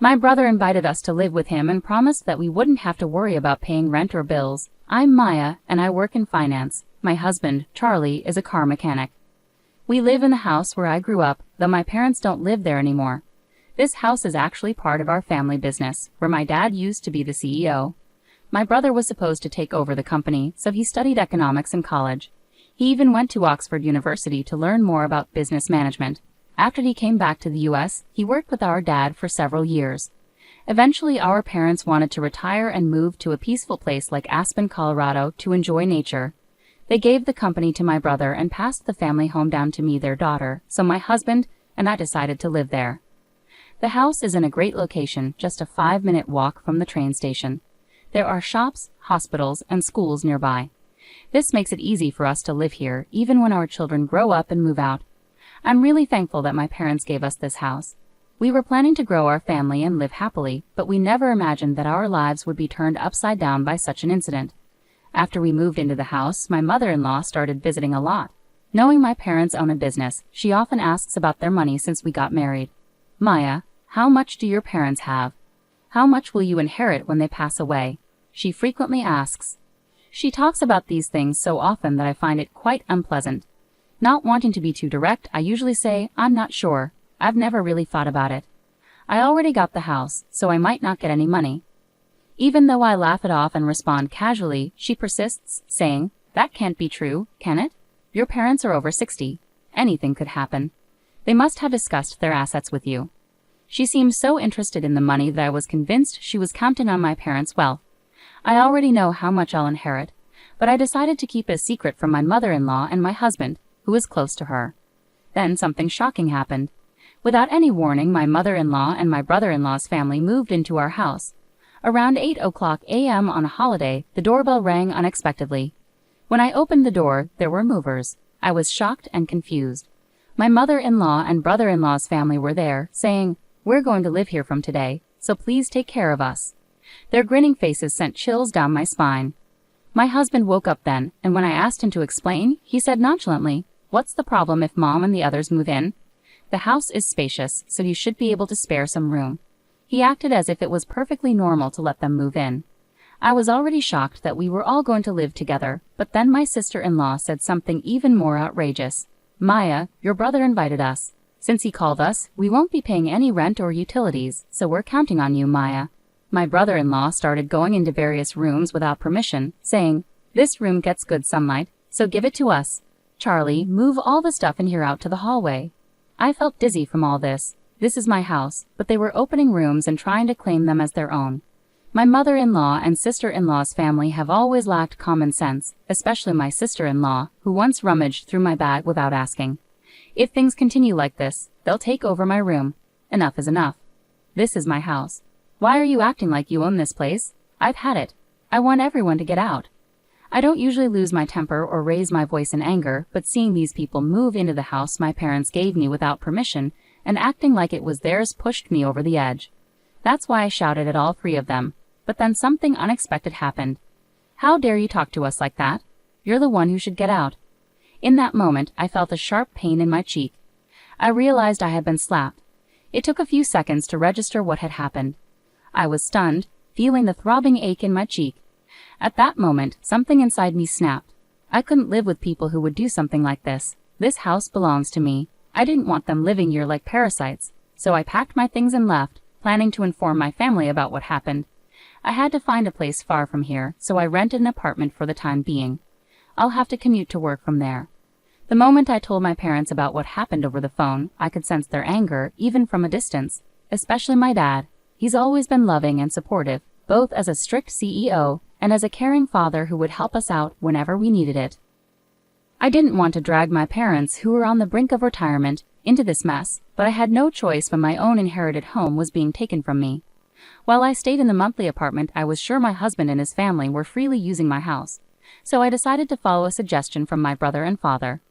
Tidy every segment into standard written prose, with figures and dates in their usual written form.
My brother invited us to live with him and promised that we wouldn't have to worry about paying rent or bills. I'm Maya, and I work in finance. My husband, Charlie, is a car mechanic. We live in the house where I grew up, though my parents don't live there anymore. This house is actually part of our family business, where my dad used to be the CEO. My brother was supposed to take over the company, so he studied economics in college. He even went to Oxford University to learn more about business management. After he came back to the US, he worked with our dad for several years. Eventually, our parents wanted to retire and move to a peaceful place like Aspen, Colorado, to enjoy nature. They gave the company to my brother and passed the family home down to me, their daughter, so my husband and I decided to live there. The house is in a great location, just a 5-minute walk from the train station. There are shops, hospitals, and schools nearby. This makes it easy for us to live here, even when our children grow up and move out. I'm really thankful that my parents gave us this house. We were planning to grow our family and live happily, but we never imagined that our lives would be turned upside down by such an incident. After we moved into the house, my mother-in-law started visiting a lot. Knowing my parents own a business, she often asks about their money since we got married. Maya, how much do your parents have? How much will you inherit when they pass away? She frequently asks. She talks about these things so often that I find it quite unpleasant. Not wanting to be too direct, I usually say, I'm not sure. I've never really thought about it. I already got the house, so I might not get any money. Even though I laugh it off and respond casually, she persists, saying, that can't be true, can it? Your parents are over 60. Anything could happen. They must have discussed their assets with you. She seemed so interested in the money that I was convinced she was counting on my parents' wealth. I already know how much I'll inherit, but I decided to keep it a secret from my mother-in-law and my husband, who is close to her. Then something shocking happened. Without any warning, my mother-in-law and my brother-in-law's family moved into our house. Around 8:00 a.m. on a holiday, the doorbell rang unexpectedly. When I opened the door, there were movers. I was shocked and confused. My mother-in-law and brother-in-law's family were there, saying, we're going to live here from today, so please take care of us. Their grinning faces sent chills down my spine. My husband woke up then, and when I asked him to explain, he said nonchalantly, what's the problem if Mom and the others move in? The house is spacious, so you should be able to spare some room. He acted as if it was perfectly normal to let them move in. I was already shocked that we were all going to live together, but then my sister-in-law said something even more outrageous. Maya, your brother invited us. Since he called us, we won't be paying any rent or utilities, so we're counting on you, Maya. My brother-in-law started going into various rooms without permission, saying, this room gets good sunlight, so give it to us. Charlie, move all the stuff in here out to the hallway. I felt dizzy from all this. This is my house, but they were opening rooms and trying to claim them as their own. My mother-in-law and sister-in-law's family have always lacked common sense, especially my sister-in-law, who once rummaged through my bag without asking. If things continue like this, they'll take over my room. Enough is enough. This is my house. Why are you acting like you own this place? I've had it. I want everyone to get out. I don't usually lose my temper or raise my voice in anger, but seeing these people move into the house my parents gave me without permission and acting like it was theirs pushed me over the edge. That's why I shouted at all 3 of them. But then something unexpected happened. How dare you talk to us like that? You're the one who should get out. In that moment, I felt a sharp pain in my cheek. I realized I had been slapped. It took a few seconds to register what had happened. I was stunned, feeling the throbbing ache in my cheek. At that moment, something inside me snapped. I couldn't live with people who would do something like this. This house belongs to me. I didn't want them living here like parasites, so I packed my things and left, planning to inform my family about what happened. I had to find a place far from here, so I rented an apartment for the time being. I'll have to commute to work from there. The moment I told my parents about what happened over the phone, I could sense their anger, even from a distance, especially my dad. He's always been loving and supportive, both as a strict CEO and as a caring father who would help us out whenever we needed it. I didn't want to drag my parents, who were on the brink of retirement, into this mess, but I had no choice when my own inherited home was being taken from me. While I stayed in the monthly apartment, I was sure my husband and his family were freely using my house, so I decided to follow a suggestion from my brother and father.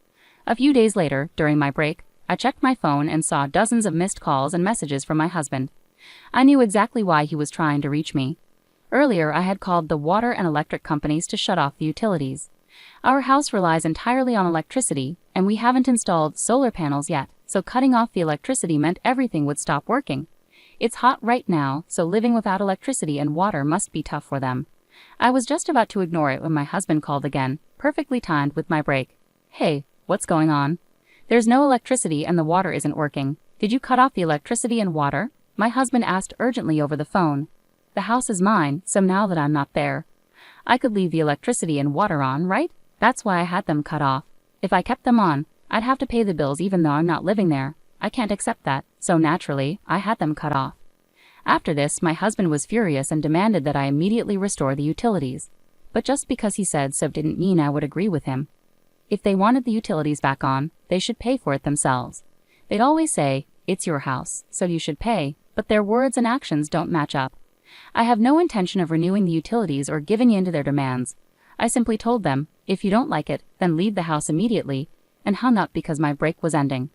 A few days later, during my break, I checked my phone and saw dozens of missed calls and messages from my husband. I knew exactly why he was trying to reach me. Earlier, I had called the water and electric companies to shut off the utilities. Our house relies entirely on electricity, and we haven't installed solar panels yet, so cutting off the electricity meant everything would stop working. It's hot right now, so living without electricity and water must be tough for them. I was just about to ignore it when my husband called again, perfectly timed with my break. Hey, what's going on? There's no electricity and the water isn't working. Did you cut off the electricity and water? My husband asked urgently over the phone. The house is mine, so now that I'm not there, I could leave the electricity and water on, right? That's why I had them cut off. If I kept them on, I'd have to pay the bills even though I'm not living there. I can't accept that, so naturally, I had them cut off. After this, my husband was furious and demanded that I immediately restore the utilities. But just because he said so didn't mean I would agree with him. If they wanted the utilities back on, they should pay for it themselves. They'd always say, "It's your house, so you should pay," but their words and actions don't match up. I have no intention of renewing the utilities or giving in to their demands. I simply told them, if you don't like it, then leave the house immediately, and hung up because my break was ending.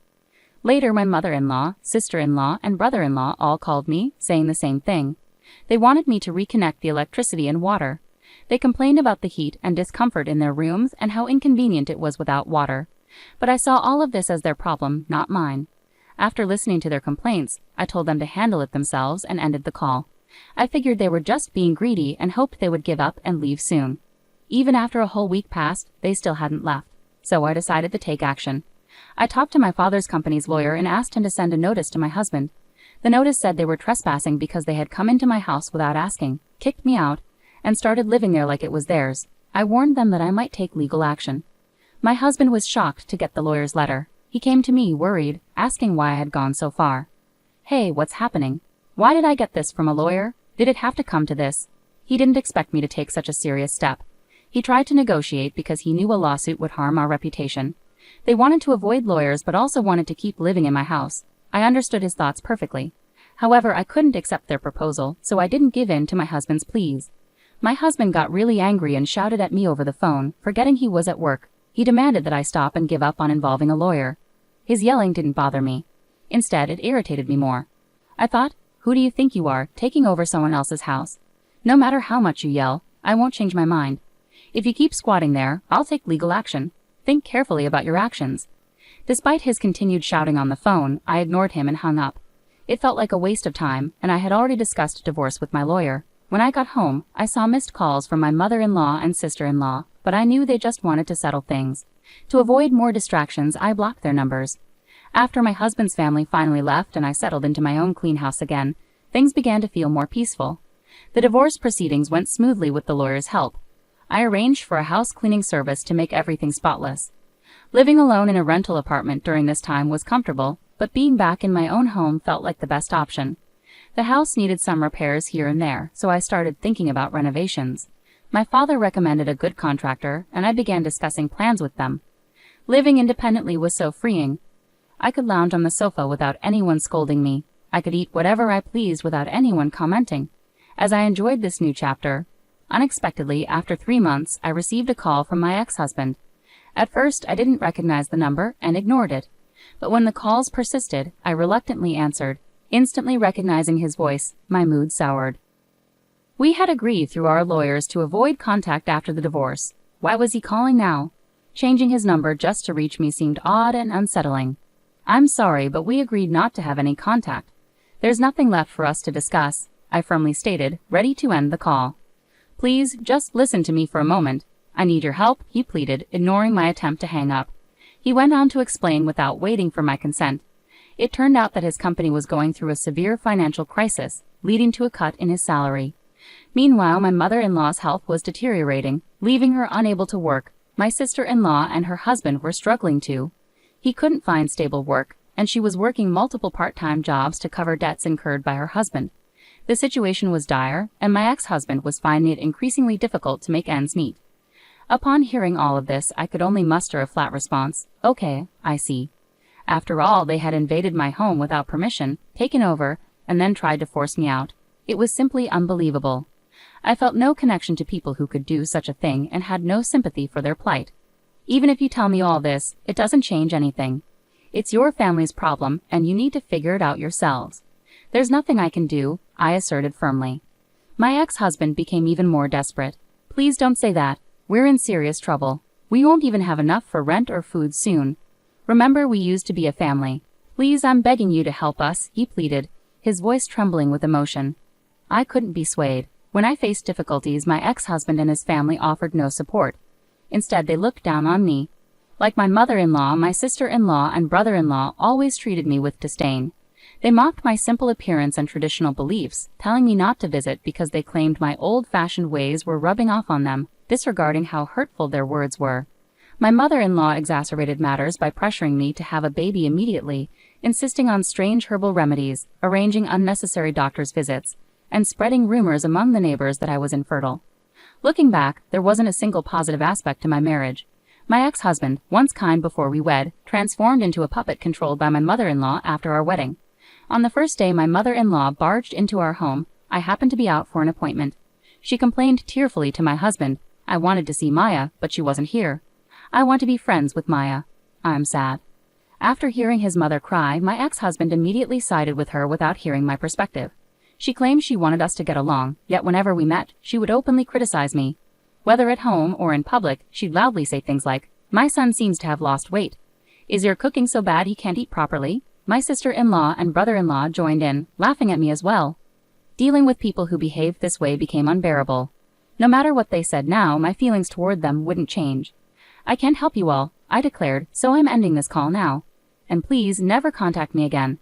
Later, my mother-in-law, sister-in-law, and brother-in-law all called me, saying the same thing. They wanted me to reconnect the electricity and water. They complained about the heat and discomfort in their rooms and how inconvenient it was without water. But I saw all of this as their problem, not mine. After listening to their complaints, I told them to handle it themselves and ended the call. I figured they were just being greedy and hoped they would give up and leave soon. Even after a whole week passed, they still hadn't left, so I decided to take action. I talked to my father's company's lawyer and asked him to send a notice to my husband. The notice said they were trespassing because they had come into my house without asking, kicked me out, and started living there like it was theirs. I warned them that I might take legal action. My husband was shocked to get the lawyer's letter. He came to me, worried, asking why I had gone so far. Hey, what's happening? Why did I get this from a lawyer? Did it have to come to this? He didn't expect me to take such a serious step. He tried to negotiate because he knew a lawsuit would harm our reputation. They wanted to avoid lawyers but also wanted to keep living in my house. I understood his thoughts perfectly. However, I couldn't accept their proposal, so I didn't give in to my husband's pleas. My husband got really angry and shouted at me over the phone, forgetting he was at work. He demanded that I stop and give up on involving a lawyer. His yelling didn't bother me. Instead, it irritated me more. I thought, who do you think you are, taking over someone else's house? No matter how much you yell, I won't change my mind. If you keep squatting there, I'll take legal action. Think carefully about your actions. Despite his continued shouting on the phone, I ignored him and hung up. It felt like a waste of time, and I had already discussed divorce with my lawyer. When I got home, I saw missed calls from my mother-in-law and sister-in-law, but I knew they just wanted to settle things. To avoid more distractions, I blocked their numbers. After my husband's family finally left and I settled into my own clean house again, things began to feel more peaceful. The divorce proceedings went smoothly with the lawyer's help. I arranged for a house cleaning service to make everything spotless. Living alone in a rental apartment during this time was comfortable, but being back in my own home felt like the best option. The house needed some repairs here and there, so I started thinking about renovations. My father recommended a good contractor, and I began discussing plans with them. Living independently was so freeing. I could lounge on the sofa without anyone scolding me. I could eat whatever I pleased without anyone commenting. As I enjoyed this new chapter, unexpectedly, after 3 months, I received a call from my ex-husband. At first, I didn't recognize the number and ignored it. But when the calls persisted, I reluctantly answered. Instantly recognizing his voice, my mood soured. We had agreed through our lawyers to avoid contact after the divorce. Why was he calling now? Changing his number just to reach me seemed odd and unsettling. I'm sorry, but we agreed not to have any contact. There's nothing left for us to discuss, I firmly stated, ready to end the call. Please, just listen to me for a moment. I need your help, he pleaded, ignoring my attempt to hang up. He went on to explain without waiting for my consent. It turned out that his company was going through a severe financial crisis, leading to a cut in his salary. Meanwhile, my mother-in-law's health was deteriorating, leaving her unable to work. My sister-in-law and her husband were struggling too. He couldn't find stable work, and she was working multiple part-time jobs to cover debts incurred by her husband. The situation was dire, and my ex-husband was finding it increasingly difficult to make ends meet. Upon hearing all of this, I could only muster a flat response. Okay, I see. After all, they had invaded my home without permission, taken over, and then tried to force me out. It was simply unbelievable. I felt no connection to people who could do such a thing and had no sympathy for their plight. Even if you tell me all this, it doesn't change anything. It's your family's problem, and you need to figure it out yourselves. There's nothing I can do, I asserted firmly. My ex-husband became even more desperate. Please don't say that. We're in serious trouble. We won't even have enough for rent or food soon. Remember, we used to be a family. Please, I'm begging you to help us, he pleaded, his voice trembling with emotion. I couldn't be swayed. When I faced difficulties, my ex-husband and his family offered no support. Instead, they looked down on me. Like my mother-in-law, my sister-in-law, and brother-in-law always treated me with disdain. They mocked my simple appearance and traditional beliefs, telling me not to visit because they claimed my old-fashioned ways were rubbing off on them, disregarding how hurtful their words were. My mother-in-law exacerbated matters by pressuring me to have a baby immediately, insisting on strange herbal remedies, arranging unnecessary doctor's visits, and spreading rumors among the neighbors that I was infertile. Looking back, there wasn't a single positive aspect to my marriage. My ex-husband, once kind before we wed, transformed into a puppet controlled by my mother-in-law after our wedding. On the first day my mother-in-law barged into our home, I happened to be out for an appointment. She complained tearfully to my husband. I wanted to see Maya, but she wasn't here. I want to be friends with Maya. I'm sad. After hearing his mother cry, my ex-husband immediately sided with her without hearing my perspective. She claimed she wanted us to get along, yet whenever we met, she would openly criticize me. Whether at home or in public, she'd loudly say things like, "My son seems to have lost weight. Is your cooking so bad he can't eat properly?" My sister-in-law and brother-in-law joined in, laughing at me as well. Dealing with people who behaved this way became unbearable. No matter what they said now, my feelings toward them wouldn't change. "I can't help you all," I declared, "so I'm ending this call now. And please never contact me again."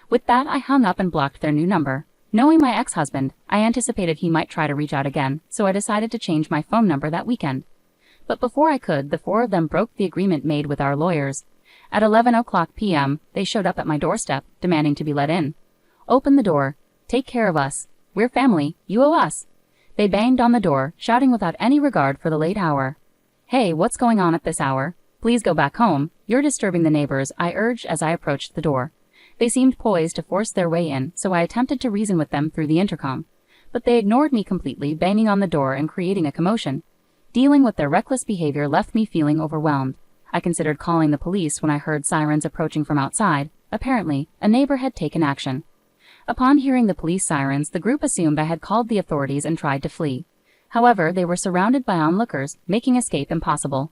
With that, I hung up and blocked their new number. Knowing my ex-husband, I anticipated he might try to reach out again, so I decided to change my phone number that weekend. But before I could, the four of them broke the agreement made with our lawyers. At 11:00 p.m., they showed up at my doorstep, demanding to be let in. "Open the door. Take care of us. We're family. You owe us." They banged on the door, shouting without any regard for the late hour. "Hey, what's going on at this hour? Please go back home. You're disturbing the neighbors," I urged as I approached the door. They seemed poised to force their way in, so I attempted to reason with them through the intercom. But they ignored me completely, banging on the door and creating a commotion. Dealing with their reckless behavior left me feeling overwhelmed. I considered calling the police when I heard sirens approaching from outside. Apparently, a neighbor had taken action. Upon hearing the police sirens, the group assumed I had called the authorities and tried to flee. However, they were surrounded by onlookers, making escape impossible.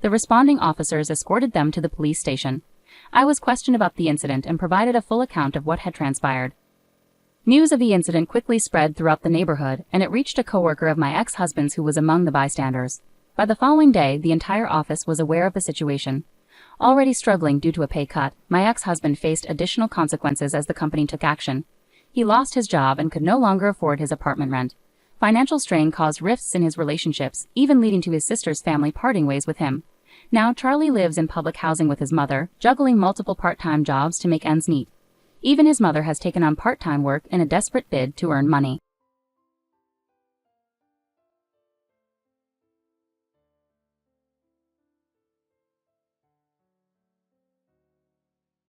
The responding officers escorted them to the police station. I was questioned about the incident and provided a full account of what had transpired. News of the incident quickly spread throughout the neighborhood, and it reached a coworker of my ex-husband's who was among the bystanders. By the following day, the entire office was aware of the situation. Already struggling due to a pay cut, my ex-husband faced additional consequences as the company took action. He lost his job and could no longer afford his apartment rent. Financial strain caused rifts in his relationships, even leading to his sister's family parting ways with him. Now Charlie lives in public housing with his mother, juggling multiple part-time jobs to make ends meet. Even his mother has taken on part-time work in a desperate bid to earn money.